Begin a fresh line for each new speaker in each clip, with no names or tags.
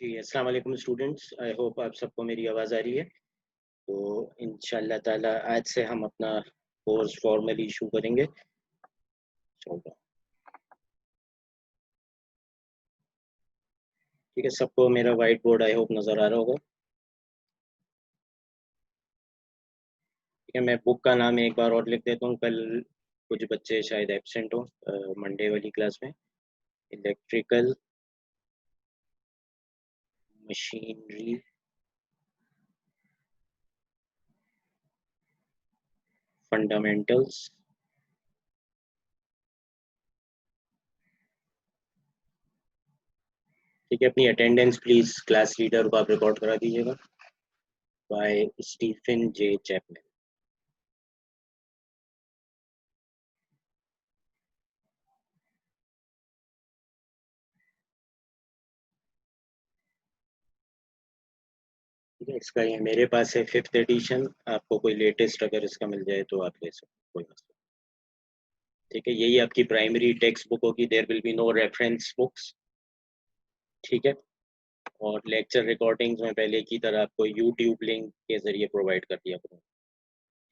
जी, अस्सलाम वालेकुम students. I hope आप सबको मेरी आवाज़ आ रही है। तो इंशाल्लाह ताला आज से हम अपना कोर्स फॉर्मली शुरू करेंगे। ठीक है, सबको मेरा वाइट बोर्ड आई होप नज़र आ रहा होगा। ठीक है, मैं बुक का नाम एक बार और लिख देता हूँ। कल कुछ बच्चे शायद एब्सेंट हो मंडे वाली क्लास में। Electrical machinery fundamentals. ठीक है, अपनी अटेंडेंस प्लीज़ क्लास लीडर को आप रिकॉर्ड करा दीजिएगा। By Stephen J Chapman. ठीक है, इसका ये मेरे पास है 5th एडिशन। आपको कोई लेटेस्ट अगर इसका मिल जाए तो आप ले सकते हो, कोई मसला। ठीक है, यही आपकी प्राइमरी टेक्स्ट बुक होगी। There will be no reference books. ठीक है, और लेक्चर रिकॉर्डिंग्स में पहले की तरह आपको यूट्यूब लिंक के जरिए प्रोवाइड कर दिया करूँ।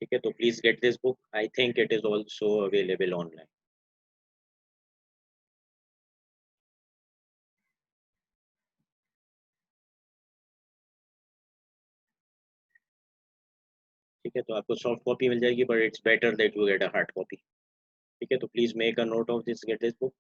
ठीक है, तो please get this book. I think it is also available online. ठीक है, तो आपको सॉफ्ट कॉपी मिल जाएगी, but it's better that you get a hard copy. ठीक है, तो please make a note of this, get this book.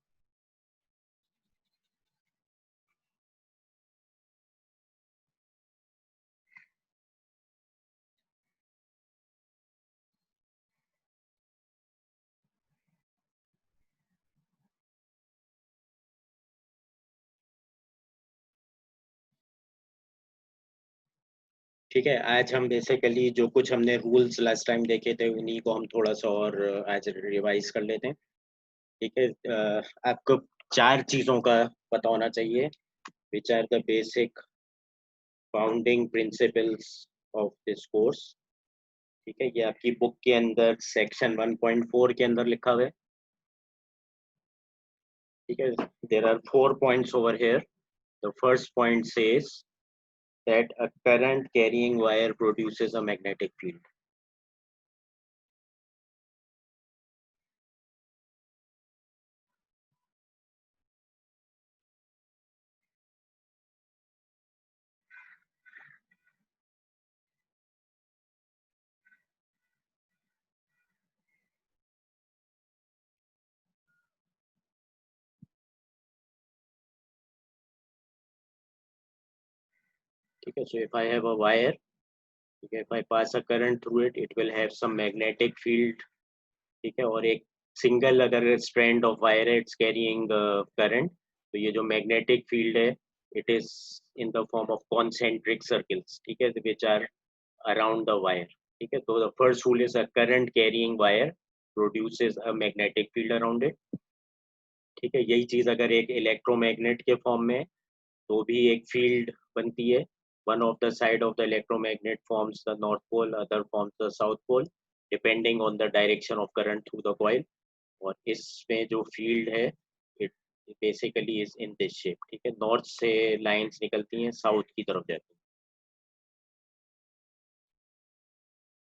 ठीक है, आज हम बेसिकली जो कुछ हमने रूल्स लास्ट टाइम देखे थे उन्हीं को हम थोड़ा सा और आज रिवाइज कर लेते हैं। ठीक है, आपको 4 चीज़ों का पता होना चाहिए। Which are the basic founding principles of this course. ठीक है, ये आपकी बुक के अंदर सेक्शन 1.4 के अंदर लिखा हुआ है। ठीक है, there are 4 points over here. The first point says that a current carrying wire produces a magnetic field. ठीक है, so if I have a wire, ठीक है, if I pass a current through it, it will have some magnetic field. ठीक है, और एक single अगर strand of wire है, इट्स कैरिंग करंट, तो ये जो मैग्नेटिक फील्ड है, it is in the form of concentric circles. ठीक है, which are around the wire. ठीक है, तो the first rule is a current carrying wire produces a magnetic field around it. ठीक है, यही चीज अगर एक इलेक्ट्रोमैग्नेट के फॉर्म में, तो भी एक फील्ड बनती है। One of the side of the electromagnet forms the north pole, other forms the south pole, depending on the direction of current through the coil. और इसमें जो फील्ड है, it basically is in this shape. ठीक है, north से lines निकलती हैं, south की तरफ जाती हैं।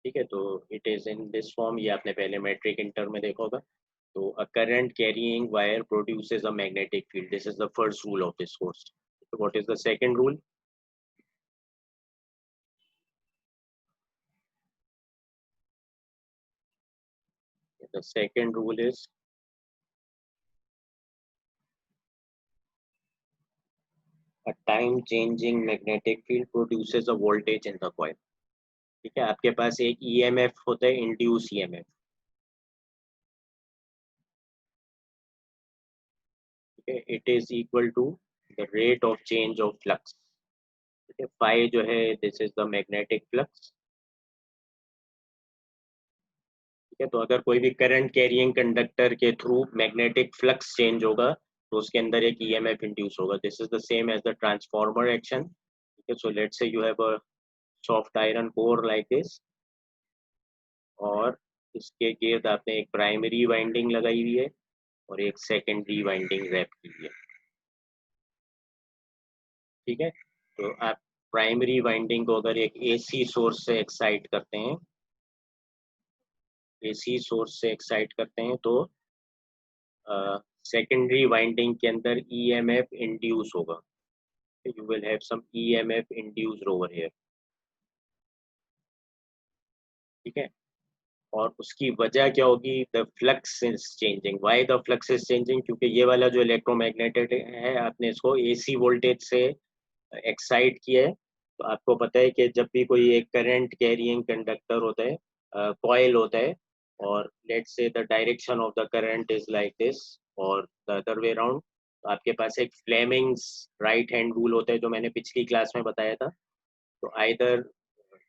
ठीक है, तो it is in this form. ये आपने पहले मैट्रिक इंटर में देखा होगा। तो अ current carrying wire produces a magnetic field. This is the first rule of this course. What is the second rule? The second rule is a time changing magnetic field produces a voltage in the coil. ठीक है, आपके पास एक EMF होता है, induce EMF. ठीक है, it is equal to the rate of change of flux. ठीक है, फाई जो है, this is the magnetic flux. ठीक है, तो अगर कोई भी करंट कैरियंग कंडक्टर के थ्रू मैग्नेटिक फ्लक्स चेंज होगा, तो उसके अंदर एक ईएमएफ इंड्यूस होगा। This is the same as the transformer action. ठीक है, so let's say you have a soft iron core like this, और इसके गिर्द आपने एक प्राइमरी वाइंडिंग लगाई हुई है और एक सेकेंडरी वाइंडिंग रैप की है। ठीक है। तो आप प्राइमरी वाइंडिंग को अगर एक एसी सोर्स से एक्साइट करते हैं, एसी सोर्स से एक्साइट करते हैं, तो सेकेंडरी वाइंडिंग के अंदर ईएमएफ इंड्यूस होगा। You will have some EMF induced over here. ठीक है। और उसकी वजह क्या होगी? The flux is changing. Why the flux is changing? क्योंकि ये वाला जो इलेक्ट्रोमैग्नेटिक है, आपने इसको एसी वोल्टेज से एक्साइट किया है। तो आपको पता है कि जब भी कोई एक करंट कैरिंग कंडक्टर होता है, कॉइल होता है, और let's say the direction of the current is like this और द अदर वे अराउंड, तो आपके पास एक फ्लेमिंग्स राइट हैंड रूल होता है जो मैंने पिछली क्लास में बताया था। तो either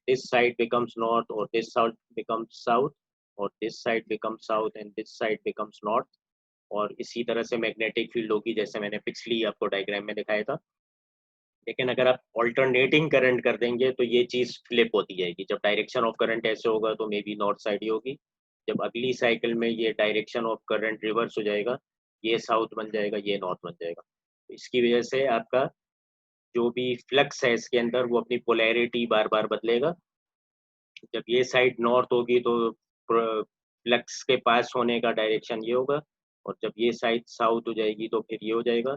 this side becomes north or this side becomes south, or this side becomes south and this side becomes north। और इसी तरह से मैग्नेटिक फील्ड होगी जैसे मैंने पिछली आपको डायग्राम में दिखाया था। लेकिन अगर आप ऑल्टरनेटिंग करंट कर देंगे तो ये चीज फ्लिप होती जाएगी। जब डायरेक्शन ऑफ करंट ऐसे होगा तो मे बी नॉर्थ साइड ही होगी। जब अगली साइकिल में ये डायरेक्शन ऑफ करंट रिवर्स हो जाएगा, ये साउथ बन जाएगा, ये नॉर्थ बन जाएगा। तो इसकी वजह से आपका जो भी फ्लक्स है इसके अंदर वो अपनी पोलैरिटी बार बार बदलेगा। जब ये साइड नॉर्थ होगी तो फ्लक्स के पास होने का डायरेक्शन ये होगा, और जब ये साइड साउथ हो जाएगी तो फिर ये हो जाएगा।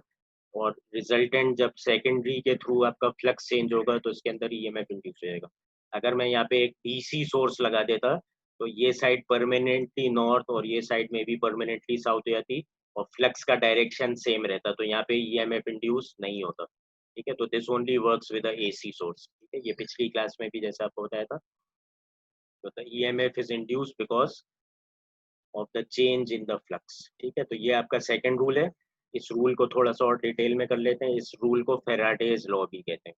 और रिजल्टेंट जब सेकेंडरी के थ्रू आपका फ्लक्स चेंज होगा तो इसके अंदर ईएमएफ इंड्यूस हो जाएगा। अगर मैं यहाँ पे एक डीसी सोर्स लगा देता तो ये साइड परमानेंटली नॉर्थ और ये साइड में भी परमानेंटली साउथ हो जाती, और फ्लक्स का डायरेक्शन सेम रहता, तो यहाँ पे ईएमएफ इंड्यूस नहीं होता। ठीक है। तो this only works with AC source. ठीक है। ये पिछली क्लास में भी जैसे आपको बताया था। तो the EMF is induced because of the change in the flux. ठीक है। तो ये आपका सेकंड रूल है। इस रूल को थोड़ा सा और डिटेल में कर लेते हैं। इस रूल को फेराडेज लॉ भी कहते हैं।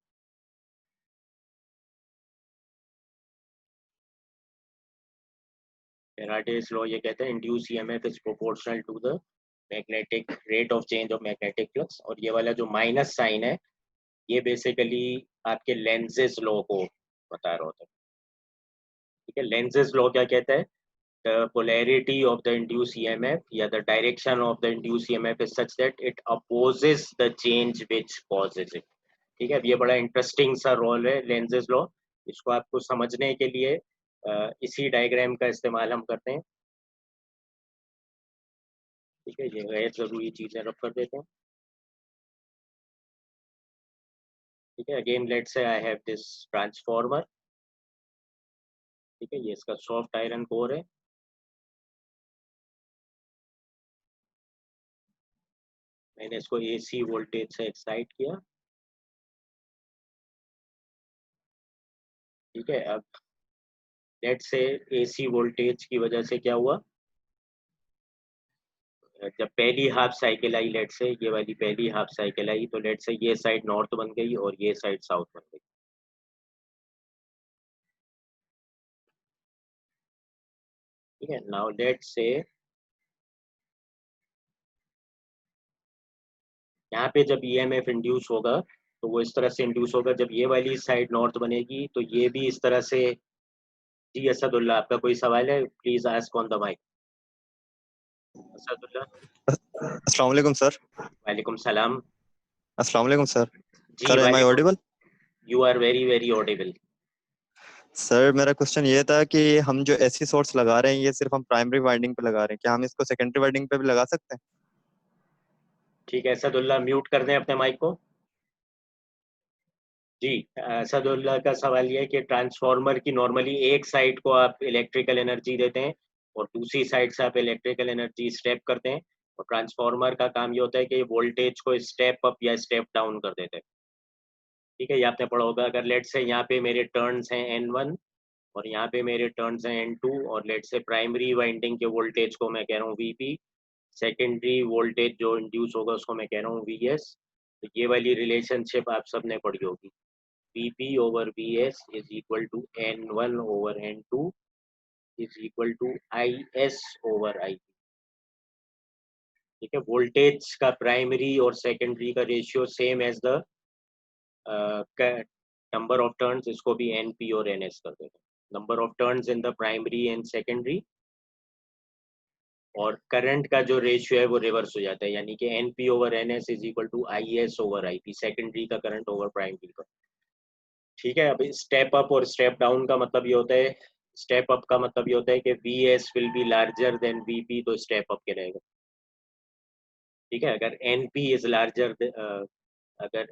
फेराडेज लॉ ये कहते हैं induce EMF is proportional to the magnetic rate of change of magnetic flux. और ये वाला जो माइनस साइन है ये बेसिकली आपके लेंजेस लॉ को बता रहा होता है। ठीक है। लेंजेस लॉ क्या कहता है? the polarity of the induced EMF, या the direction of the induced EMF is such that it opposes the change which causes it। ठीक है। अब ये बड़ा इंटरेस्टिंग सा रोल है लेंजेस लॉ। इसको आपको समझने के लिए इसी डायग्राम का इस्तेमाल हम करते हैं। ठीक है। ये गैर जरूरी चीजें रख कर देते हैं। ठीक है। Again let's say I have this transformer. ठीक है। ये इसका सॉफ्ट आयरन कोर है। मैंने इसको एसी वोल्टेज से एक्साइट किया। ठीक है। अब लेट्स से एसी वोल्टेज की वजह से क्या हुआ? जब पहली हाफ साइकिल आई, लेट से ये वाली पहली हाफ साइकिल आई, तो लेट से ये साइड नॉर्थ बन गई और ये साइड साउथ बन गई। ठीक है। नाउ लेट से यहाँ पे जब ईएमएफ इंड्यूस होगा तो वो इस तरह से इंड्यूस होगा, जब ये वाली साइड नॉर्थ बनेगी तो ये भी इस तरह से। जी असदुल्ला, आपका कोई सवाल है? Please ask on the mic. Asadullah.
अस्सलाम वालेकुम सर।
वालेकुम सलाम।
अस्सलाम वालेकुम सर।
जी
सर एम आई
वालेकुम।
Audible?
You are very very audible.
Sir मेरा क्वेश्चन ये था कि हम जो एसी सोर्स लगा रहे हैं ये सिर्फ हम प्राइमरी वाइंडिंग पे लगा रहे हैं, क्या हम इसको सेकेंडरी वाइंडिंग पे भी लगा सकते हैं?
ठीक है असदुल्ला, म्यूट कर दें अपने माइक को। जी। असदुल्ला का सवाल ये है कि ट्रांसफार्मर की नॉर्मली एक साइड को आप इलेक्ट्रिकल एनर्जी देते हैं और दूसरी साइड से आप इलेक्ट्रिकल एनर्जी स्टेप करते हैं, और ट्रांसफार्मर का काम ये होता है कि वोल्टेज को स्टेप अप या स्टेप डाउन कर देते हैं। ठीक है। ये आपने पढ़ा होगा। अगर लेट से यहाँ पे मेरे टर्न्स हैं N1 और यहाँ पे मेरे टर्न्स हैं N2, और लेट से प्राइमरी वाइंडिंग के वोल्टेज को मैं कह रहा हूँ VP, सेकेंडरी वोल्टेज जो इंड्यूस होगा उसको मैं कह रहा हूँ VS। तो ये वाली रिलेशनशिप आप सबने पढ़ी होगी। Vp over Vs is equal to N1 over N2 is equal to Is over Ip। ठीक है। वोल्टेज का प्राइमरी और सेकेंडरी का ratio same as the number of turns, इसको भी Np और Ns कर देते हैं। Number of turns in the primary and secondary और करंट का जो रेशियो है वो रिवर्स हो जाता है, यानी कि NP over NS is equal to IS over IP, secondary का करंट ओवर प्राइमरी का। ठीक है, अभी स्टेप अप और स्टेप डाउन का मतलब ये होता है, स्टेप अप का मतलब ये होता है कि VS will be larger than VP, तो स्टेप अप के रहेगा। ठीक है, अगर NP इज लार्जर, अगर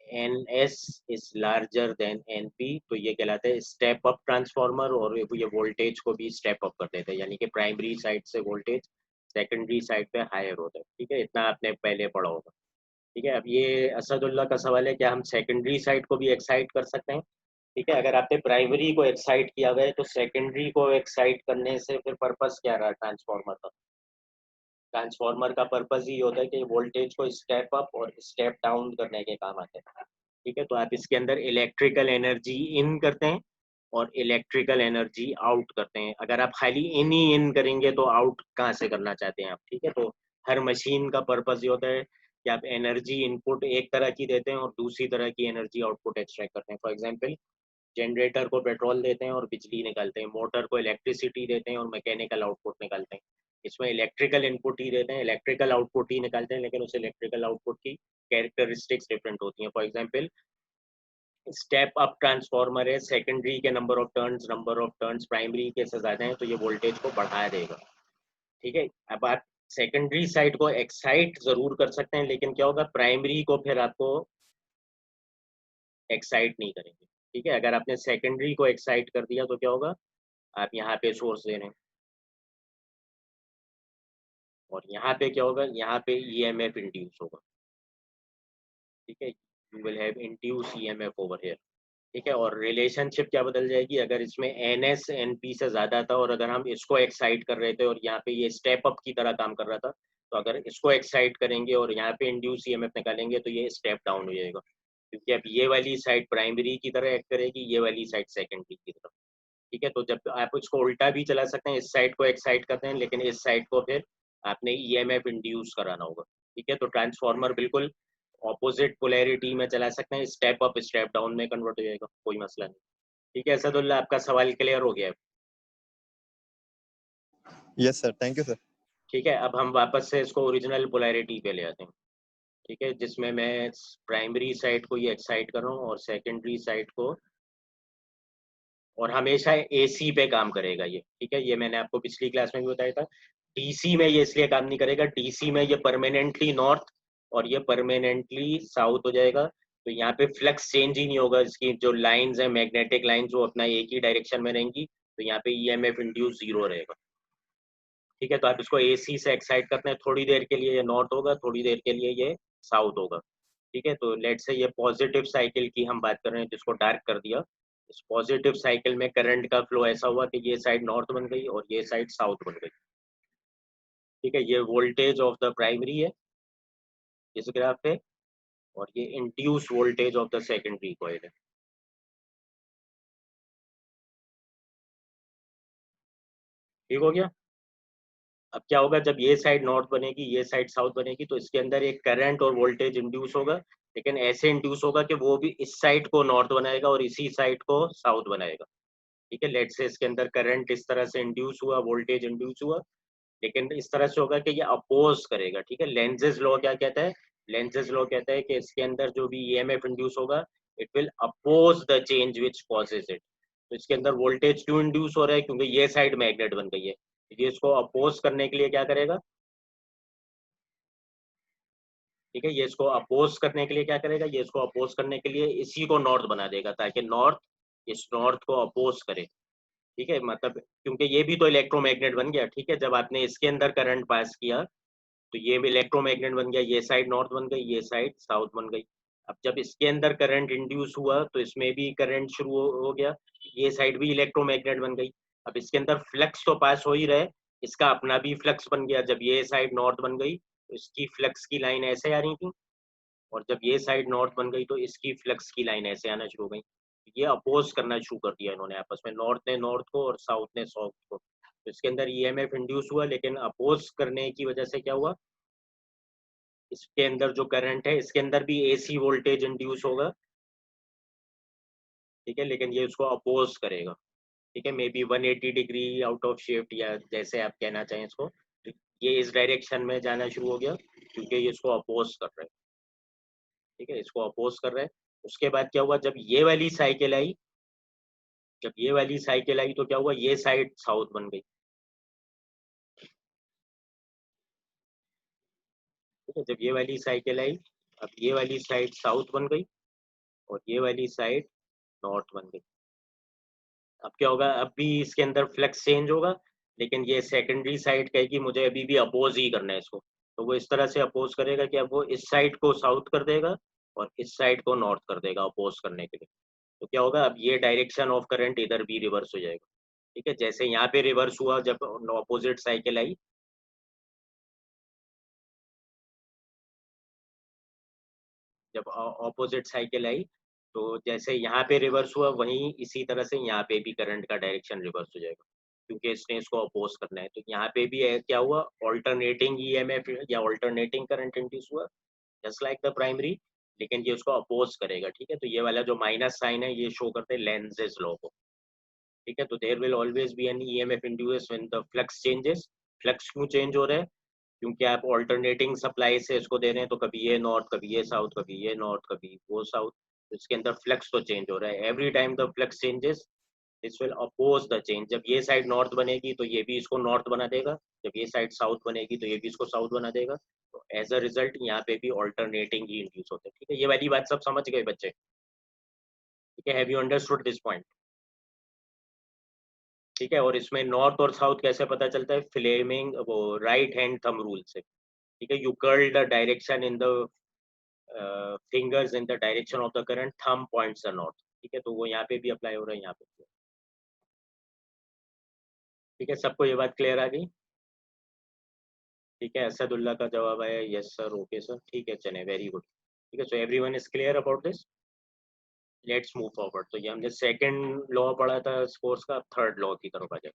NS is larger than NP, तो ये कहलाता है स्टेप अप ट्रांसफार्मर, और ये वोल्टेज को भी स्टेप अप कर देता है, यानी कि प्राइमरी साइड से वोल्टेज सेकेंडरी साइड पे हायर होता है। ठीक है, इतना आपने पहले पढ़ा होगा। ठीक है, अब ये असदुल्ला का सवाल है, क्या हम सेकेंडरी साइड को भी एक्साइट कर सकते हैं? ठीक है, अगर आपने प्राइमरी को एक्साइट किया हुआ है तो सेकेंडरी को एक्साइट करने से फिर पर्पस क्या रहा ट्रांसफार्मर का? ट्रांसफार्मर का पर्पस ही होता है कि वोल्टेज को स्टेप अप और स्टेप डाउन करने के काम आते हैं। ठीक है, तो आप इसके अंदर इलेक्ट्रिकल एनर्जी इन करते हैं और इलेक्ट्रिकल एनर्जी आउट करते हैं। अगर आप खाली इन ही इन करेंगे तो आउट कहाँ से करना चाहते हैं आप? ठीक है, तो हर मशीन का पर्पस ये होता है कि आप एनर्जी इनपुट एक तरह की देते हैं और दूसरी तरह की एनर्जी आउटपुट एक्सट्रैक्ट करते हैं। फॉर एग्जाम्पल, जनरेटर को पेट्रोल देते हैं और बिजली निकालते हैं, मोटर को इलेक्ट्रिसिटी देते हैं और मैकेनिकल आउटपुट निकालते हैं। इसमें इलेक्ट्रिकल इनपुट ही देते हैं, इलेक्ट्रिकल आउटपुट ही निकालते हैं, लेकिन उस इलेक्ट्रिकल आउटपुट की कैरेक्टरिस्टिक्स डिफरेंट होती हैं। For example, step up transformer है, सेकेंडरी के नंबर ऑफ टर्न्स प्राइमरी के से ज्यादा है, तो ये वोल्टेज को बढ़ा देगा। ठीक है, अब आप सेकेंडरी साइड को एक्साइट जरूर कर सकते हैं, लेकिन क्या होगा, प्राइमरी को फिर आपको एक्साइट नहीं करेंगे। ठीक है, अगर आपने सेकेंडरी को एक्साइट कर दिया तो क्या होगा, आप यहाँ पे सोर्स दे रहे हैं और यहाँ पे क्या होगा, यहाँ पे EMF इंड्यूस होगा। ठीक है, you will have induce EMF over here. ठीक है, और रिलेशनशिप क्या बदल जाएगी, अगर इसमें NS NP से ज्यादा था और अगर हम इसको एक्साइट कर रहे थे और यहाँ पे ये स्टेप अप की तरह काम कर रहा था, तो अगर इसको एक्साइट करेंगे और यहाँ पे इंड्यूस EMF निकालेंगे तो ये स्टेप डाउन हो जाएगा, क्योंकि अब ये वाली साइड प्राइमरी की तरह एक्ट करेगी, ये वाली साइड सेकेंडरी की तरह। ठीक है, तो जब आप इसको उल्टा भी चला सकते हैं, इस साइड को एक्साइट करते हैं लेकिन इस साइड को फिर आपने EMF इंड्यूस कराना होगा। ठीक है, तो ट्रांसफार्मर बिल्कुल ऑपोजिट पोलैरिटी में चला सकते हैं, स्टेप अप स्टेप डाउन में कन्वर्ट हो जाएगा, कोई मसला नहीं। ठीक है असदुल्ला, आपका सवाल क्लियर हो गया है?
Yes sir, thank you sir.
ठीक है, अब हम वापस से इसको ओरिजिनल पोलैरिटी पे ले आते हैं। ठीक है, जिसमें मैं प्राइमरी साइड को ये एक्साइट कर रहा हूँ और सेकेंडरी साइड को, और हमेशा AC पे काम करेगा ये। ठीक है, ये मैंने आपको पिछली क्लास में भी बताया था। DC में ये इसलिए काम नहीं करेगा, DC में ये परमानेंटली नॉर्थ और ये परमानेंटली साउथ हो जाएगा, तो यहाँ पे फ्लक्स चेंज ही नहीं होगा, इसकी जो लाइंस है मैग्नेटिक लाइंस वो अपना एक ही डायरेक्शन में रहेंगी, तो यहाँ पे EMF इंड्यूस 0 रहेगा। ठीक है, तो आप इसको AC से एक्साइट करते हैं, थोड़ी देर के लिए ये नॉर्थ होगा, थोड़ी देर के लिए ये साउथ होगा। ठीक है, तो लेट से ये पॉजिटिव साइकिल की हम बात कर रहे हैं जिसको डार्क कर दिया। इस पॉजिटिव साइकिल में करंट का फ्लो ऐसा हुआ कि ये साइड नॉर्थ बन गई और ये साइड साउथ बन गई। ठीक है, ये वोल्टेज ऑफ द प्राइमरी है इस ग्राफ पे, और ये induce voltage of the secondary coil है। ठीक हो गया? अब क्या होगा, जब ये साइड नॉर्थ बनेगी ये साइड साउथ बनेगी, तो इसके अंदर एक करंट और वोल्टेज इंड्यूस होगा, लेकिन ऐसे इंड्यूस होगा कि वो भी इस साइड को नॉर्थ बनाएगा और इसी साइड को साउथ बनाएगा। ठीक है, लेट से इसके अंदर करंट इस तरह से इंड्यूस हुआ, वोल्टेज इंड्यूस हुआ, लेकिन इस तरह से होगा कि ये अपोज करेगा। ठीक है, लेंजेस लॉ क्या कहता है, लेंजेस लॉ कहता है कि इसके अंदर जो भी EMF इंड्यूस होगा, it will oppose the change which causes it. तो इसके अंदर वोल्टेज क्यों इंड्यूस हो रहा है, क्योंकि ये साइड मैग्नेट बन गई है, ये इसको अपोज करने के लिए क्या करेगा? ठीक है, ये इसको अपोज करने के लिए क्या करेगा, ये इसको अपोज करने के लिए इसी को नॉर्थ बना देगा, ताकि नॉर्थ इस नॉर्थ को अपोज करे। ठीक है, मतलब क्योंकि ये भी तो इलेक्ट्रोमैग्नेट बन गया। ठीक है, जब आपने इसके अंदर करंट पास किया तो ये भी इलेक्ट्रोमैग्नेट बन गया, ये साइड नॉर्थ बन गई, ये साइड साउथ बन गई। अब जब इसके अंदर करंट इंड्यूस हुआ तो इसमें भी करंट शुरू हो गया, ये साइड भी इलेक्ट्रोमैग्नेट बन गई। अब इसके अंदर फ्लक्स तो पास हो ही रहा है, इसका अपना भी फ्लक्स बन गया। जब ये साइड नॉर्थ बन गई तो इसकी फ्लक्स की लाइन ऐसे आ रही थी, और जब ये साइड नॉर्थ बन गई तो इसकी फ्लक्स की लाइन ऐसे आना शुरू हो गई। ये अपोज करना शुरू कर दिया इन्होंने आपस में, नॉर्थ ने नॉर्थ को और साउथ ने साउथ को। तो इसके अंदर EMF इंड्यूस हुआ, लेकिन अपोज करने की वजह से क्या हुआ, इसके अंदर जो करंट है इसके अंदर भी AC वोल्टेज इंड्यूस होगा। ठीक है, लेकिन ये उसको अपोज करेगा। ठीक है, may be 180 degree out of shift, या जैसे आप कहना चाहें इसको। ये इस डायरेक्शन में जाना शुरू हो गया क्योंकि ये इसको अपोज कर रहा है, ठीक है, इसको अपोज कर रहा है। उसके बाद क्या हुआ, जब ये वाली साइकिल आई, तो क्या हुआ, ये साइड साउथ बन गई, ठीक है। जब ये वाली साइकिल आई, अब ये वाली साइड साउथ बन गई और ये वाली साइड नॉर्थ बन गई। अब क्या होगा, अब भी इसके अंदर फ्लक्स चेंज होगा, लेकिन ये सेकेंडरी साइड कहेगी मुझे अभी भी अपोज ही करना है इसको, तो वो इस तरह से अपोज करेगा कि अब वो इस साइड को साउथ कर देगा और इस साइड को नॉर्थ कर देगा अपोज करने के लिए। तो क्या होगा, अब ये डायरेक्शन ऑफ करंट इधर भी रिवर्स हो जाएगा, ठीक है। जैसे यहाँ पे रिवर्स हुआ जब ऑपोजिट साइकिल आई, जब ऑपोजिट साइकिल आई, तो जैसे यहाँ पे रिवर्स हुआ वहीं इसी तरह से यहाँ पे भी करंट का डायरेक्शन रिवर्स हो जाएगा, क्योंकि इसने इसको अपोज करना है। तो यहाँ पे भी क्या हुआ, ऑल्टरनेटिंग ईएमएफ या ऑल्टरनेटिंग करंट इंड्यूस हुआ, जस्ट लाइक द प्राइमरी, लेकिन ये उसको अपोज करेगा, ठीक है। तो ये वाला जो माइनस साइन है ये शो करते हैं लेंज़ेस लॉ को, ठीक है। तो there will always be an EMF induce when the flux changes. Flux क्यों चेंज हो रहा है, क्योंकि आप ऑल्टरनेटिंग सप्लाई से इसको दे रहे हैं, तो कभी ये नॉर्थ, कभी ये साउथ, कभी ये नॉर्थ, कभी वो साउथ, तो इसके अंदर फ्लक्स तो चेंज हो रहा है। Every time the flux changes this will oppose the change. जब ये साइड नॉर्थ बनेगी तो ये भी इसको नॉर्थ बना देगा, जब ये साइड साउथ बनेगी तो ये भी इसको साउथ बना देगा। तो एज अ रिजल्ट यहाँ पे भी ऑल्टरनेटिंग ही इंड्यूस होते हैं, ठीक है। ये वाली बात सब समझ गए बच्चे, ठीक है। Have you understood this point, ठीक है। और इसमें नॉर्थ और साउथ कैसे पता चलता है, फ्लेमिंग वो राइट हैंड थंब रूल से, ठीक है। You curl the direction in the fingers in the direction of the current, thumb points the north, ठीक है। तो वो यहाँ पे भी अप्लाई हो रहा है, यहाँ पे भी, ठीक है। सबको ये बात क्लियर आ गई, ठीक है। असदुल्ला का जवाब आया यस सर, ओके सर, ठीक है, चले, वेरी गुड, ठीक है। So everyone is clear about this, let's move forward. तो ये हमने सेकंड लॉ पढ़ा था फोर्स का, थर्ड लॉ की तरफ आ जाए।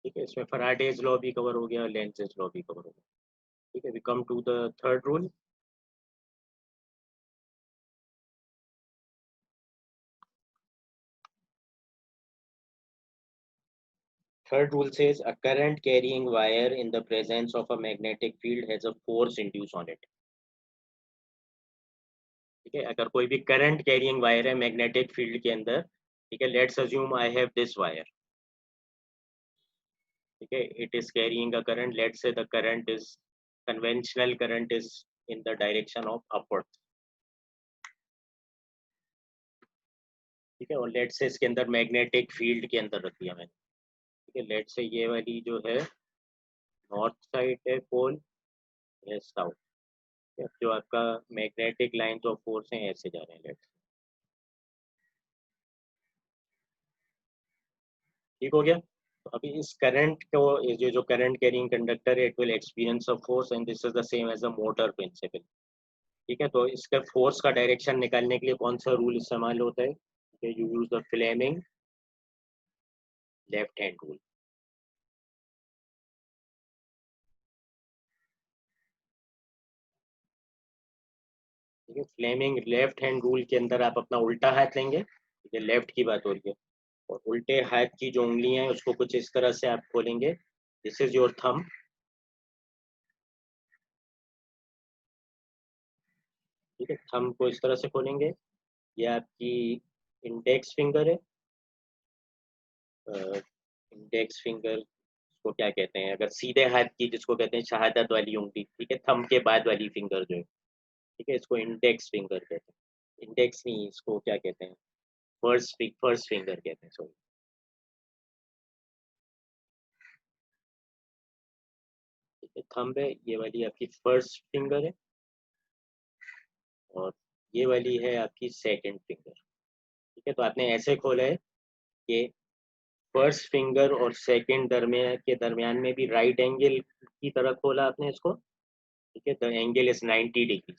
ठीक है, इसमें फैराडेज लॉ भी कवर हो गया, लेंज़ेस लॉ भी कवर हो गया, ठीक है। We come to the third rule. Third rule says a current carrying wire in the presence of a magnetic field has a force induced on it. ठीक है, अगर कोई भी करंट कैरिंग वायर है मैग्नेटिक फील्ड के अंदर, ठीक है, let's assume I have this wire, ठीक है, it is carrying a current, let's say the current is conventional current is in the direction of upward, ठीक है। और लेट्स से इसके अंदर मैग्नेटिक फील्ड के अंदर रख दिया मैंने, ठीक है। लेट्स से ये वाली जो है नॉर्थ साइड है पोल, है साउथ, जो आपका मैग्नेटिक लाइंस ऑफ फोर्स है ऐसे जा रहे हैं, लेट्स, ठीक हो गया। तो अभी इस करंट को, ये जो करंट कैरिंग कंडक्टर है, it will experience a force and this is the same as a motor principle, ठीक है। तो इसका फोर्स का डायरेक्शन निकालने के लिए कौन सा रूल इस्तेमाल होता है, you use the Fleming left hand rule, ठीक है। फ्लेमिंग लेफ्ट हैंड रूल के अंदर आप अपना उल्टा हाथ लेंगे, ठीक है, लेफ्ट की बात हो रही है, और उल्टे हाथ की जो उंगलियां हैं उसको कुछ इस तरह से आप खोलेंगे, दिस इज योर थंब, ठीक है। थंब को इस तरह से खोलेंगे, ये आपकी इंडेक्स फिंगर है, इंडेक्स फिंगर को क्या कहते हैं, अगर सीधे हाथ की जिसको कहते हैं शहादत वाली उंगली, ठीक है, थंब के बाद वाली फिंगर जो है, ठीक है, इसको इंडेक्स फिंगर कहते हैं, इंडेक्स नहीं, इसको क्या कहते हैं, फर्स्ट फिंगर कहते हैं, सॉरी, ठीक है। थंब है, ये वाली आपकी फर्स्ट फिंगर है, और ये वाली है आपकी सेकंड फिंगर, ठीक है। तो आपने ऐसे खोला है कि फर्स्ट फिंगर और सेकंड दरमियान के दरमियान में भी राइट एंगल की तरह खोला आपने इसको, ठीक है। द एंगल इज 90 डिग्री,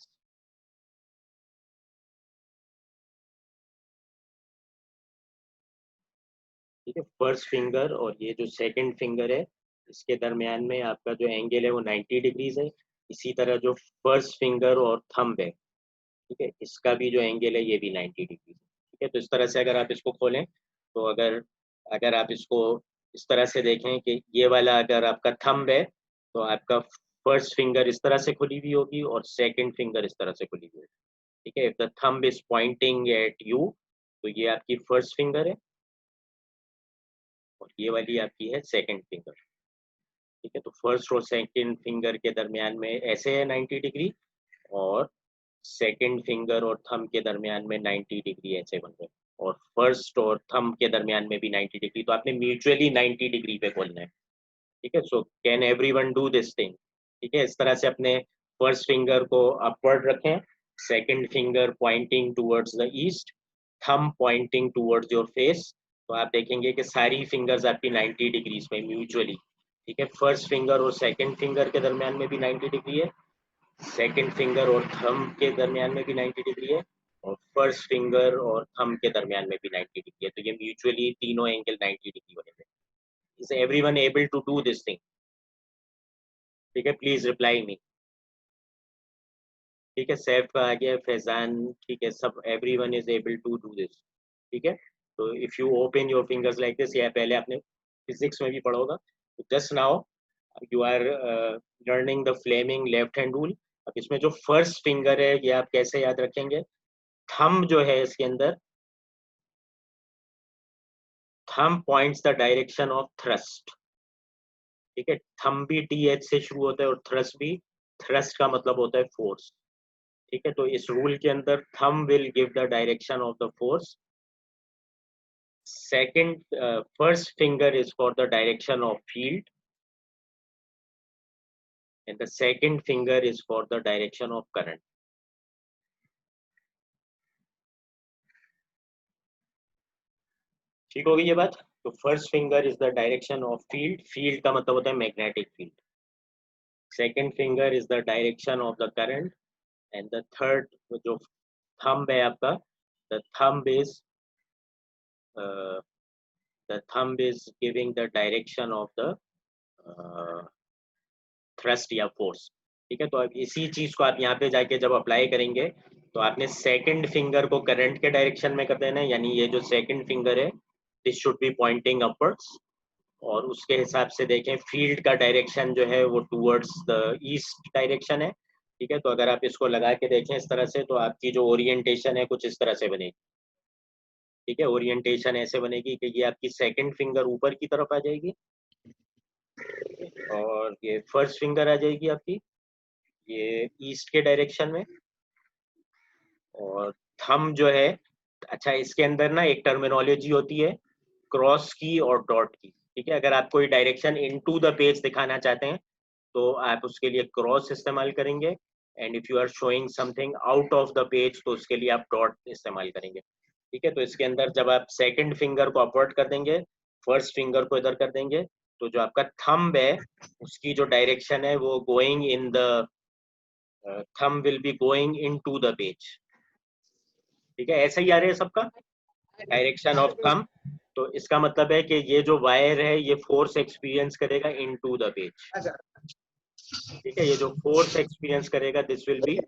ठीक है, फर्स्ट फिंगर और ये जो सेकंड फिंगर है इसके दरमियान में आपका जो एंगल है वो 90 डिग्रीज है। इसी तरह जो फर्स्ट फिंगर और थंब है, ठीक है, इसका भी जो एंगल है ये भी 90 डिग्री है। ठीक है, तो इस तरह से अगर आप इसको खोलें तो अगर अगर आप इसको इस तरह से देखें कि ये वाला अगर आपका थंब है तो आपका फर्स्ट फिंगर इस तरह से खुली हुई होगी और सेकंड फिंगर इस तरह से खुली हुई होगी। ठीक है, if the thumb is pointing eight you तो ये आपकी फर्स्ट फिंगर है और ये वाली आपकी है सेकंड फिंगर। ठीक है, तो फर्स्ट और सेकंड फिंगर के दरमियान में ऐसे है 90 डिग्री और सेकंड फिंगर और थंब के दरमियान में 90 डिग्री ऐसे बन रहे, और फर्स्ट और थंब के दरमियान में भी 90 डिग्री, तो आपने म्यूचुअली 90 डिग्री पे खोलना है। ठीक है, so can everyone do this thing. ठीक है, इस तरह से अपने फर्स्ट फिंगर को अपवर्ड रखें, second finger pointing towards the east, thumb pointing towards your face, तो आप देखेंगे कि सारी फिंगर्स आपकी 90 डिग्रीज में म्यूचुअली। ठीक है, फर्स्ट फिंगर और सेकंड फिंगर के दरमियान में भी 90 डिग्री है, सेकंड फिंगर और थंब के दरमियान में भी 90 डिग्री है और फर्स्ट फिंगर और थंब के दरमियान में भी 90 डिग्री है, तो ये म्यूचुअली तीनों एंगल 90 डिग्री बनेंगे। Is everyone able to do this thing? ठीक है, प्लीज रिप्लाई मी। ठीक है, सैफ का आ गया, फैजान, ठीक है, सब everyone is able to do this. ठीक है, तो if you open your fingers like this, या पहले आपने फिजिक्स में भी पढ़ा होगा, just now you are learning the Fleming left hand rule. अब इसमें जो फर्स्ट फिंगर है ये आप कैसे याद रखेंगे, थंब जो है इसके अंदर, thumb points the direction of thrust. ठीक है, थंब भी टीएच से शुरू होता है और थ्रस्ट भी, थ्रस्ट का मतलब होता है फोर्स। ठीक है, तो इस रूल के अंदर thumb will give the direction of the force, second first finger is for the direction of field and the second finger is for the direction of current. ठीक होगी ये बात? तो first finger is the direction of field, field का मतलब होता है magnetic field, second finger is the direction of the current and the third जो थंब है आपका, the thumb is giving the direction of the thrust या force. ठीक है, तो अब इसी चीज को आप यहाँ पे जाके जब अप्लाई करेंगे तो आपने सेकंड फिंगर को करंट के डायरेक्शन में कर देना है, यानी ये जो सेकंड फिंगर है this should be pointing upwards, और उसके हिसाब से देखें फील्ड का डायरेक्शन जो है वो टुवर्ड्स द ईस्ट डायरेक्शन है। ठीक है, तो अगर आप इसको लगा के देखें इस तरह से तो आपकी जो ओरिएंटेशन है कुछ इस तरह से बनेगी। ठीक है, ओरिएंटेशन ऐसे बनेगी कि ये आपकी सेकंड फिंगर ऊपर की तरफ आ जाएगी और ये फर्स्ट फिंगर आ जाएगी आपकी ये ईस्ट के डायरेक्शन में, और थंब जो है, अच्छा इसके अंदर ना एक टर्मिनोलॉजी होती है क्रॉस की और डॉट की। ठीक है, अगर आप कोई डायरेक्शन इनटू द पेज दिखाना चाहते हैं तो आप उसके लिए क्रॉस इस्तेमाल करेंगे, and if you are showing something out of the page तो उसके लिए आप डॉट इस्तेमाल करेंगे। ठीक है, तो इसके अंदर जब आप सेकंड फिंगर को अपवर्ड कर देंगे, फर्स्ट फिंगर को इधर कर देंगे, तो जो आपका थंब है उसकी जो डायरेक्शन है वो going in the thumb will be going into the page. ठीक है, ऐसा ही आ रहा है सबका डायरेक्शन ऑफ थंब, तो इसका मतलब है कि ये जो वायर है ये फोर्स एक्सपीरियंस करेगा इनटू द पेज। ठीक है, ये जो फोर्स एक्सपीरियंस करेगा this will be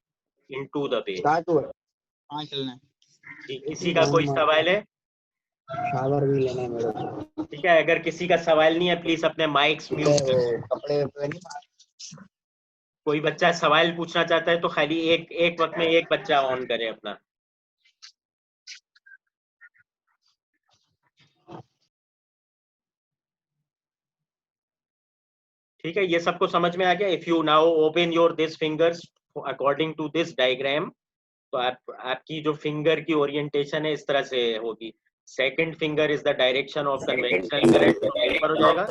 into the page. ठीक, किसी का कोई सवाल है?
शावर भी लेना है मेरे को।
ठीक है, अगर किसी का सवाल नहीं है प्लीज अपने माइक्स म्यूट कर।
कपड़े पे नहीं,
कोई बच्चा सवाल पूछना चाहता है तो खाली एक एक वक्त में एक बच्चा ऑन करे अपना। ठीक है, ये सबको समझ में आ गया? If you now open your this fingers according to this diagram, तो आपकी जो फिंगर की ओरिएंटेशन है इस तरह से होगी, second finger is the direction of conventional current ऊपर हो जाएगा,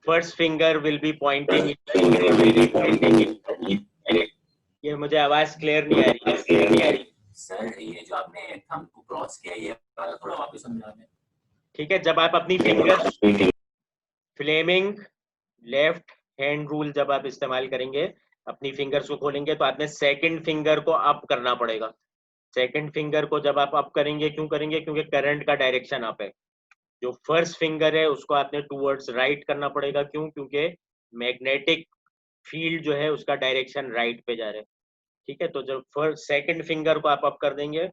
first finger will be pointing, ये मुझे आवाज क्लियर नहीं आ रही
सर, ये जो आपने थंब को क्रॉस किया ये वाला थोड़ा वापस समझा दें।
ठीक है, जब आप अपनी fingers Fleming left hand rule जब आप इस्तेमाल करेंगे, अपनी फिंगर्स को खोलेंगे तो आपने सेकंड फिंगर को अप करना पड़ेगा। सेकंड फिंगर को जब आप अप करेंगे, क्यों करेंगे? क्योंकि करंट का डायरेक्शन अप है। जो फर्स्ट फिंगर है उसको आपने टूवर्ड्स राइट करना पड़ेगा। क्यों? क्योंकि मैग्नेटिक फील्ड जो है उसका डायरेक्शन राइट पे जा रहा है। ठीक है, तो जब फर्स्ट सेकंड फिंगर को आप अप कर देंगे,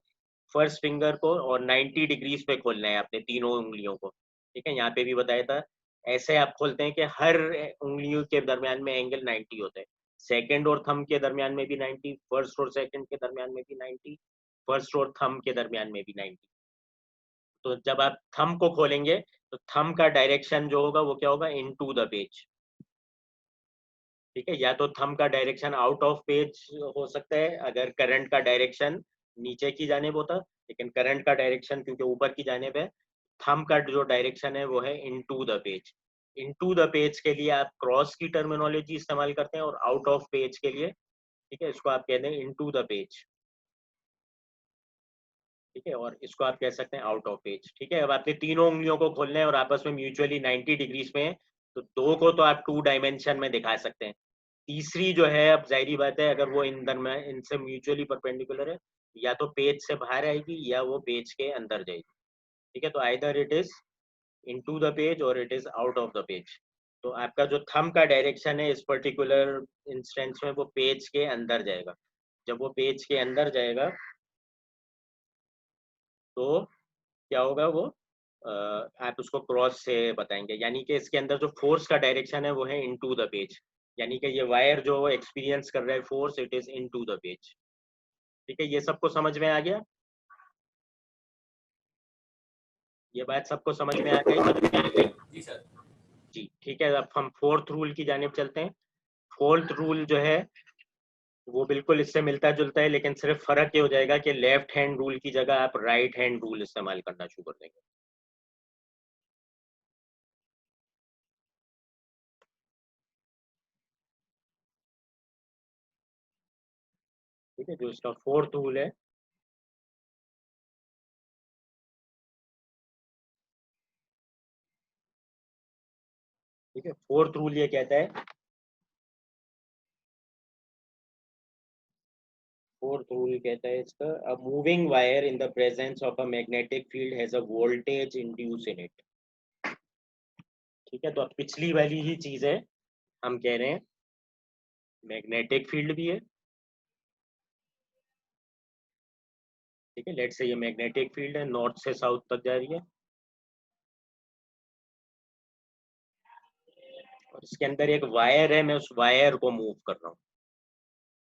फर्स्ट फिंगर को, और 90 डिग्रीज पे खोलना है आपने तीनों उंगलियों को। ठीक है, यहाँ पे भी बताया था, ऐसे आप खोलते हैं कि हर उंगलियों के दरमियान में एंगल 90 होता है। सेकंड और थंब के दरमियान में भी 90, फर्स्ट और सेकंड के दरमियान में भी 90, फर्स्ट और थंब के दरमियान में भी 90। तो जब आप थंब को खोलेंगे तो थंब का डायरेक्शन जो होगा वो क्या होगा? Into the page. ठीक है, या तो थंब का डायरेक्शन आउट ऑफ पेज हो सकता है अगर करंट का डायरेक्शन नीचे की जानिब होता, लेकिन करंट का डायरेक्शन क्योंकि ऊपर की जानिब है, थंब का जो डायरेक्शन है वो है into the page. Into the page के लिए आप क्रॉस की टर्मिनोलॉजी इस्तेमाल करते हैं, और आउट ऑफ पेज के लिए, ठीक है, इसको आप कहते हैं इनटू द पेज। ठीक है, और इसको आप कह सकते हैं आउट ऑफ पेज। ठीक है, अब आपने तीनों उंगलियों को खोलना है और आपस में म्यूचुअली 90 डिग्रीज में है, तो दो को तो आप 2 डायमेंशन में दिखा सकते हैं। तीसरी जो है, अब जाहिर बात है अगर वो इनसे म्यूचुअली परपेंडिकुलर है, या तो पेज से बाहर आएगी या वो पेज के अंदर जाएगी। ठीक है, तो either it is into the page और it is out of the page. तो आपका जो थंब का डायरेक्शन है इस पर्टिकुलर इंस्टेंस में वो पेज के अंदर जाएगा। जब वो पेज के अंदर जाएगा तो क्या होगा? वो आप उसको क्रॉस से बताएंगे, यानी कि इसके अंदर जो फोर्स का डायरेक्शन है वो है इनटू द पेज, यानी कि ये वायर जो एक्सपीरियंस कर रहा है force, it is into the page. ठीक है, ये सबको समझ में आ गया? ये बात सबको समझ में आ गई?
जी सर।
जी, ठीक है, अब हम फोर्थ रूल की जानिब चलते हैं। फोर्थ रूल जो है वो बिल्कुल इससे मिलता जुलता है, लेकिन सिर्फ फर्क ये हो जाएगा कि लेफ्ट हैंड रूल की जगह आप राइट हैंड रूल इस्तेमाल करना शुरू कर देंगे। ठीक है, जो इसका फोर्थ रूल है, ठीक है, फोर्थ रूल ये कहता है, फोर्थ रूल कहता है इसका, a moving wire in the presence of a magnetic field has a voltage induce in it. ठीक है, तो अब पिछली वाली ही चीज है, हम कह रहे हैं मैग्नेटिक फील्ड भी है। ठीक है, लेट्स से ये मैग्नेटिक फील्ड है, नॉर्थ से साउथ तक जा रही है, और इसके अंदर एक वायर है, मैं उस वायर को मूव कर रहा हूँ।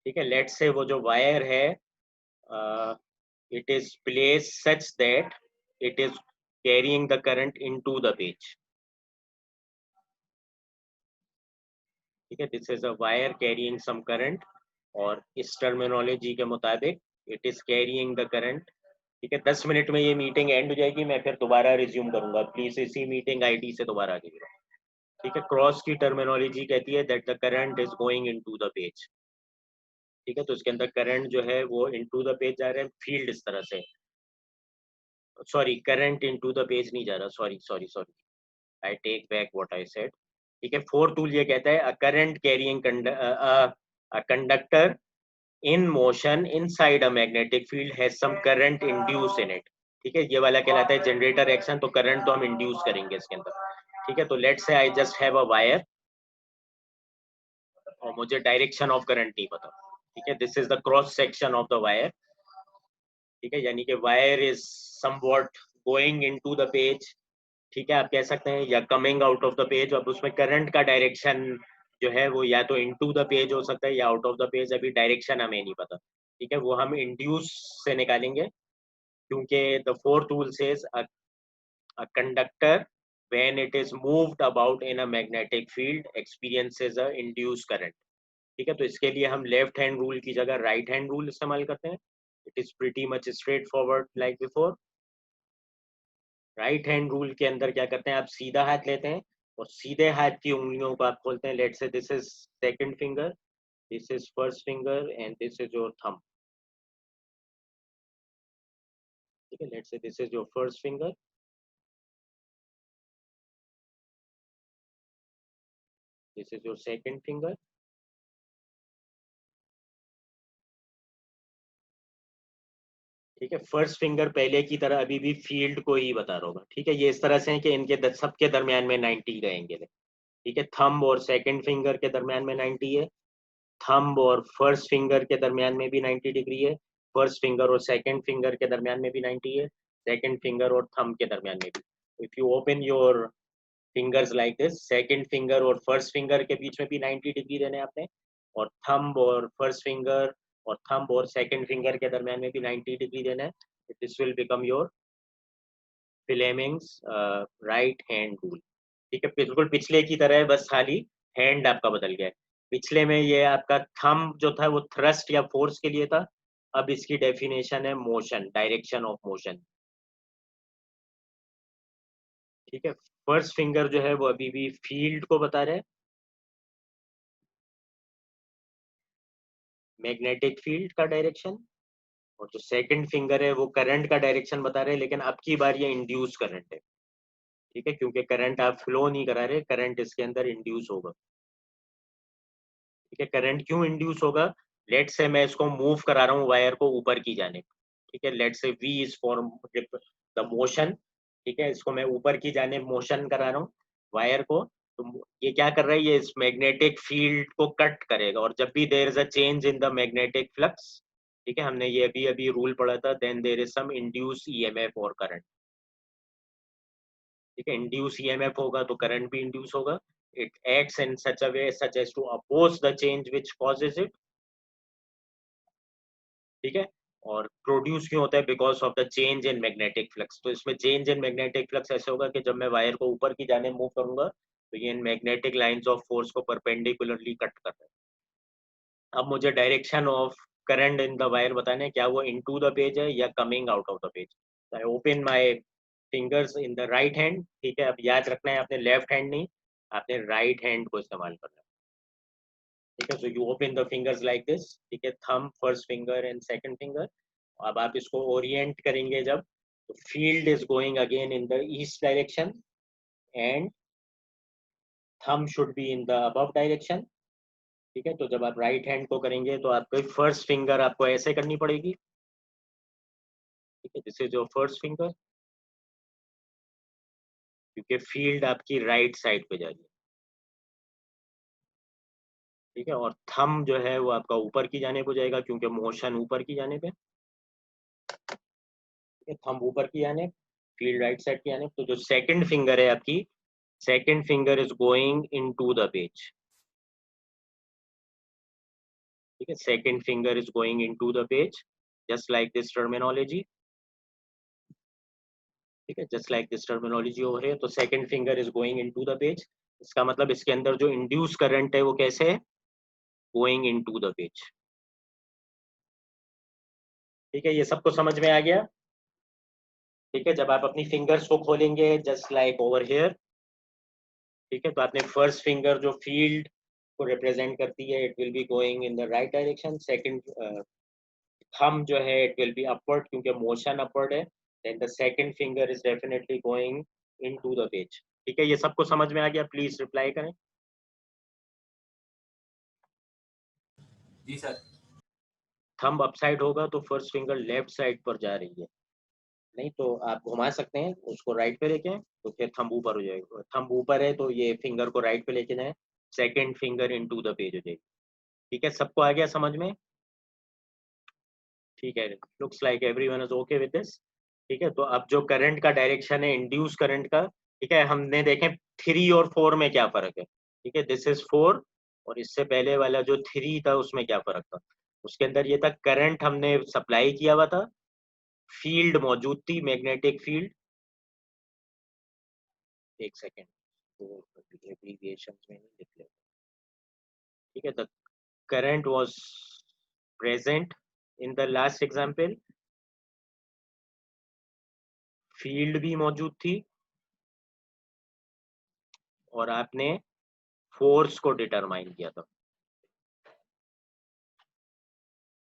ठीक है, लेट्स से वो जो वायर है, it is placed such that it is carrying the current into the page. ठीक है, this is a wire carrying some current, और इस टर्मिनोलॉजी के मुताबिक it is carrying the current। ठीक है, 10 मिनट में ये मीटिंग एंड हो जाएगी, मैं फिर दोबारा रिज्यूम करूंगा, प्लीज इसी मीटिंग आईडी से दोबारा आगे गिरो। ठीक है, क्रॉस की टर्मिनोलॉजी कहती है that the current is going into the page. ठीक है, तो इसके अंदर करंट जो है वो इनटू द पेज जा रहा है, फील्ड इस तरह से, sorry current into the page नहीं जा रहा, sorry sorry sorry, I take back what I said. ठीक है, फोर्थ रूल ये कहता है a current carrying a conductor in motion inside a magnetic field has some current induce in it. ठीक है, ये वाला कहलाता है जनरेटर एक्शन, तो करंट तो हम इंड्यूस करेंगे इसके अंदर। ठीक है, तो let's say I just have a wire और मुझे डायरेक्शन ऑफ करंट नहीं पता। ठीक है, this is the cross section of the wire. ठीक है, यानी कि wire is somewhat going into the page. ठीक है, आप कह सकते हैं, या coming out of the page. अब उसमें करंट का डायरेक्शन जो है वो या तो इनटू द पेज हो सकता है या आउट ऑफ द पेज, अभी डायरेक्शन हमें नहीं पता। ठीक है, वो हम इंड्यूस से निकालेंगे, क्योंकि the fourth rule says a conductor when it is moved about in a magnetic field experiences a induced current। ठीक है, तो इसके लिए हम लेफ्ट हैंड रूल की जगह राइट हैंड रूल इस्तेमाल करते हैं। It is pretty much straight forward like before. Right hand rule के अंदर क्या करते हैं, आप सीधा हाथ लेते हैं और सीधे हाथ की उंगलियों को आप खोलते हैं। Let's say this is second finger, this is first finger and this is your thumb. ठीक है, let's say this is your first finger, this is your second finger, ठीक है, फर्स्ट फिंगर पहले की तरह अभी भी फील्ड को ही बता रहा होगा। ठीक है, ये इस तरह से है कि इनके सबके दरमियान में 90 रहेंगे। ठीक है, थंब और सेकंड फिंगर के दरमियान में 90 है, थंब और फर्स्ट फिंगर के दरमियान में भी 90 डिग्री है, फर्स्ट फिंगर और सेकंड फिंगर के दरमियान में भी 90 है, सेकंड फिंगर और थंब के दरमियान में भी। If you open your fingers like this, second finger और फर्स्ट फिंगर के बीच में भी 90 डिग्री देने हैं आपने, और थंब और फर्स्ट फिंगर और थंब और सेकंड फिंगर के दरमियान में भी 90 डिग्री देना है। This will become your Fleming's right hand rule. ठीक है, बिल्कुल पिछले की तरह है, बस खाली हैंड आपका बदल गया है। पिछले में ये आपका थंब जो था वो थ्रस्ट या फोर्स के लिए था, अब इसकी डेफिनेशन है मोशन, डायरेक्शन ऑफ मोशन। ठीक है, फर्स्ट फिंगर जो है वो अभी भी फील्ड को बता रहा है, मैग्नेटिक फील्ड का डायरेक्शन, और जो सेकंड फिंगर है वो करंट का डायरेक्शन बता रहे हैं, लेकिन अब की बार ये इंड्यूस करंट है। ठीक है, क्योंकि करंट आप फ्लो नहीं करा रहे, करंट इसके अंदर इंड्यूस होगा। ठीक है, करंट क्यों इंड्यूस होगा? लेट से मैं इसको मूव करा रहा हूँ वायर को ऊपर की जाने। ठीक है, let say we is for the motion. ठीक है, इसको मैं ऊपर की जाने मोशन करा रहा हूँ वायर को, तो ये क्या कर रहा है, ये इस मैग्नेटिक फील्ड को कट करेगा, और जब भी there is a change in the magnetic flux, ठीक है, हमने ये अभी अभी रूल पढ़ा था, then there is some induce EMF और करंट। ठीक है, इंड्यूस ईएमएफ होगा तो करंट भी इंड्यूस होगा। It acts in such a way such as to oppose the change which causes it. ठीक है, और प्रोड्यूस क्यों होता है? Because of the change in magnetic flux. तो इसमें चेंज इन मैग्नेटिक फ्लक्स ऐसे होगा कि जब मैं वायर को ऊपर की जाने मूव करूंगा तो ये in magnetic lines of force को परपेंडिकुलरली कट कर रहा है। अब मुझे direction of current in the wire बताना है, क्या वो इनटू द पेज है या coming out of the page. I open my fingers in the right hand. ठीक है, अब याद रखना है आपने लेफ्ट हैंड नहीं, आपने राइट हैंड को इस्तेमाल करना है। ठीक है, so you open the fingers like this. ठीक है, thumb, first finger and second finger. अब आप इसको ओरिएंट करेंगे जब, तो field is going again in the east direction and thumb should be in the above direction. ठीक है, तो जब आप राइट हैंड को करेंगे तो आपको फर्स्ट फिंगर आपको ऐसे करनी पड़ेगी। ठीक है, this is your first finger, क्योंकि फील्ड आपकी राइट साइड पे जा रही है। ठीक है, और थंब जो है वो आपका ऊपर की जाने को जाएगा, क्योंकि मोशन ऊपर की जाने पे। थंब ऊपर की जाने, फील्ड राइट साइड की जाने। तो जो सेकंड फिंगर है आपकी, second finger is going into the page. ठीक है, second finger is going into the page, just like this terminology. ठीक है, just like this terminology over here. तो second finger is going into the page, इसका मतलब इसके अंदर जो इंड्यूस करंट है वो कैसे है, गोइंग इनटू द पेज। ठीक है, ये सबको समझ में आ गया? ठीक है, जब आप अपनी फिंगर्स को खोलेंगे जस्ट लाइक ओवर हियर, ठीक है, तो आपने फर्स्ट फिंगर जो फील्ड को रिप्रेजेंट करती है, it will be going in the right direction. Second thumb जो है इट विल बी अपवर्ड, क्योंकि मोशन अपवर्ड है। Then the second finger is definitely going into the page. ठीक है, ये सबको समझ में आ गया? प्लीज रिप्लाई करें।
जी सर।
थंब अपसाइड होगा तो फर्स्ट फिंगर लेफ्ट साइड पर जा रही है, नहीं तो आप घुमा सकते हैं उसको राइट पे लेके, तो फिर थंब ऊपर हो जाएगा। थंब ऊपर है तो ये फिंगर को राइट पे लेके जाए, second finger into the page हो जाएगी। ठीक है, सबको आ गया समझ में? ठीक है, looks like everyone is okay with this. ठीक है, तो अब जो करंट का डायरेक्शन है इंड्यूस करंट का, ठीक है, हमने देखें 3 और 4 में क्या फर्क है। ठीक है, दिस इज 4, और इससे पहले वाला जो 3 था उसमें क्या फर्क था। उसके अंदर ये था करंट हमने सप्लाई किया हुआ था, फील्ड मौजूद थी, मैग्नेटिक फील्ड। एक सेकेंड, तो एब्रीविएशन में नहीं लिख लेते। ठीक है, the current was present in the last example, field भी मौजूद थी, और आपने फोर्स को डिटरमाइन किया था।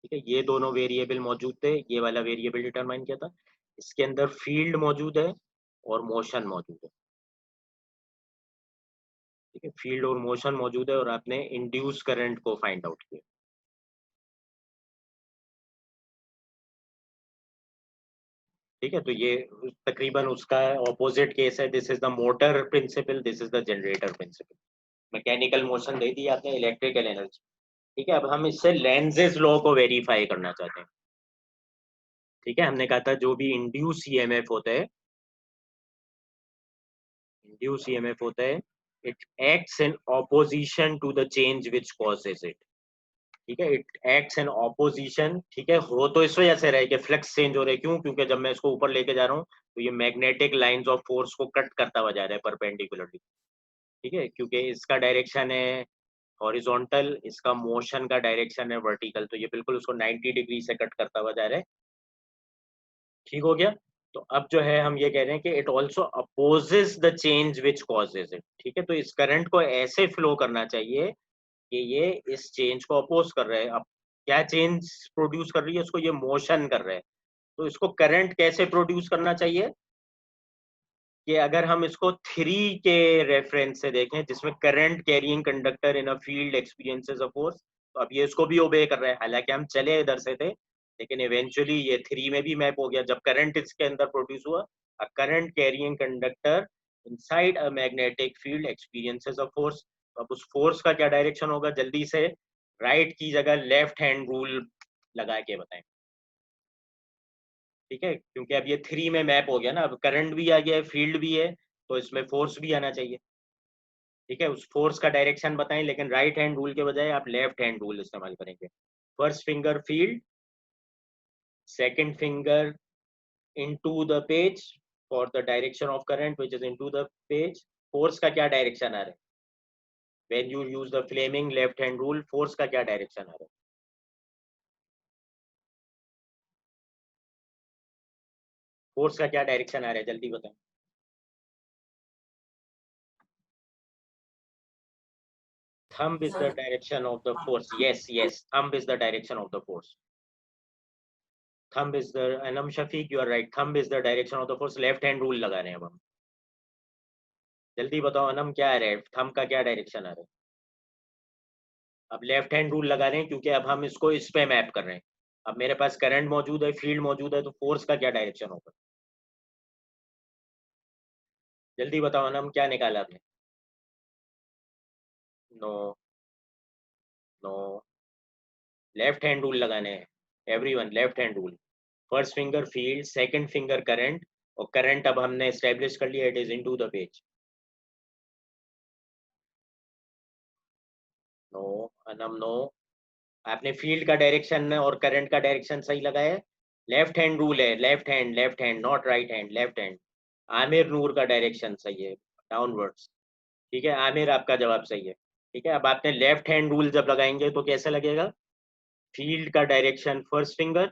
ठीक है, ये दोनों वेरिएबल मौजूद थे, ये वाला वेरिएबल डिटरमाइन किया था। इसके अंदर फील्ड मौजूद है और मोशन मौजूद है। ठीक है, फील्ड और मोशन मौजूद है, और आपने इंड्यूस करंट को फाइंड आउट किया। ठीक है, तो ये तकरीबन उसका ऑपोजिट केस है. This is the motor principle, this is the generator principle. Mechanical motion दे दी आपने, इलेक्ट्रिकल एनर्जी. ठीक है, अब हम इससे लेंजेस लॉ को वेरीफाई करना चाहते हैं. ठीक है, हमने कहा था जो भी इंड्यूस ईएमएफ होता है, इंड्यूस ईएमएफ होता है, it acts in opposition to the change which causes it. ठीक है, इट एक्ट्स इन ऑपोजिशन. ठीक है, हो तो इस वजह से रहा है कि फ्लक्स चेंज हो रहा है. क्यों? क्योंकि जब मैं इसको ऊपर लेके जा रहा हूँ तो ये मैग्नेटिक लाइंस ऑफ फोर्स को कट करता हुआ जा रहा है परपेंडिकुलरली. ठीक है, क्योंकि इसका डायरेक्शन है हॉरिजॉन्टल, इसका मोशन का डायरेक्शन है वर्टिकल, तो ये बिल्कुल उसको 90 डिग्री से कट करता हुआ जा रहा है. ठीक हो गया. तो अब जो है हम ये कह रहे हैं कि it also opposes the change which causes it. ठीक है, तो इस करंट को ऐसे फ्लो करना चाहिए कि ये इस चेंज को अपोज कर रहा है. अब क्या चेंज प्रोड्यूस कर रही है? उसको ये मोशन कर रहा है. तो इसको करंट कैसे प्रोड्यूस करना चाहिए कि अगर हम इसको 3 के रेफरेंस से देखें, जिसमें current carrying conductor in a field experiences a force, तो अब ये इसको भी ओबे कर रहा है. हालांकि हम चले इधर से थे, लेकिन इवेंचुअली ये 3 में भी मैप हो गया जब करंट इसके अंदर प्रोड्यूस हुआ. अ current carrying conductor inside a magnetic field experiences a force. अब उस फोर्स का क्या डायरेक्शन होगा? जल्दी से राइट की जगह लेफ्ट हैंड रूल लगा के बताएं. ठीक है, क्योंकि अब ये 3 में मैप हो गया ना, अब करंट भी आ गया है, फील्ड भी है, तो इसमें फोर्स भी आना चाहिए. ठीक है, उस फोर्स का डायरेक्शन बताएं, लेकिन राइट हैंड रूल के बजाय आप लेफ्ट हैंड रूल इस्तेमाल करेंगे. First finger field, second finger into the page for the direction of current which is into the page. Force का क्या डायरेक्शन आ रहा है? When you use the Fleming left hand rule, force का क्या direction आ रहा है? फोर्स का क्या डायरेक्शन आ रहा है? जल्दी बताएं. Thumb is the direction of the force. Yes, yes. Thumb is the direction of the force. Thumb is the Anam Shafiq. You are right. Thumb is the direction of the force. Left hand rule लगा रहे हैं अब हम. जल्दी बताओ अनम, क्या आ रहा है? थंब का क्या डायरेक्शन आ रहा है? अब लेफ्ट हैंड रूल लगा रहे हैं क्योंकि अब हम इसको इस पे मैप कर रहे हैं. अब मेरे पास करंट मौजूद है, फील्ड मौजूद है, तो फोर्स का क्या डायरेक्शन होगा? जल्दी बताओ अनम, क्या निकाला आपने? No, no. Left hand rule लगाने हैं everyone. Left hand rule. First finger field, second finger current, और करंट अब हमने एस्टेब्लिश कर लिया, it is into the page. No Anam, no. आपने फील्ड का डायरेक्शन और करंट का डायरेक्शन सही लगाया है. लेफ्ट हैंड रूल है, left hand, left hand, not right hand, left hand. Aamir Noor का डायरेक्शन सही है, डाउनवर्ड्स. ठीक है, आमिर आपका जवाब सही है. ठीक है, अब आपने लेफ्ट हैंड रूल जब लगाएंगे तो कैसे लगेगा? फील्ड का डायरेक्शन फर्स्ट फिंगर,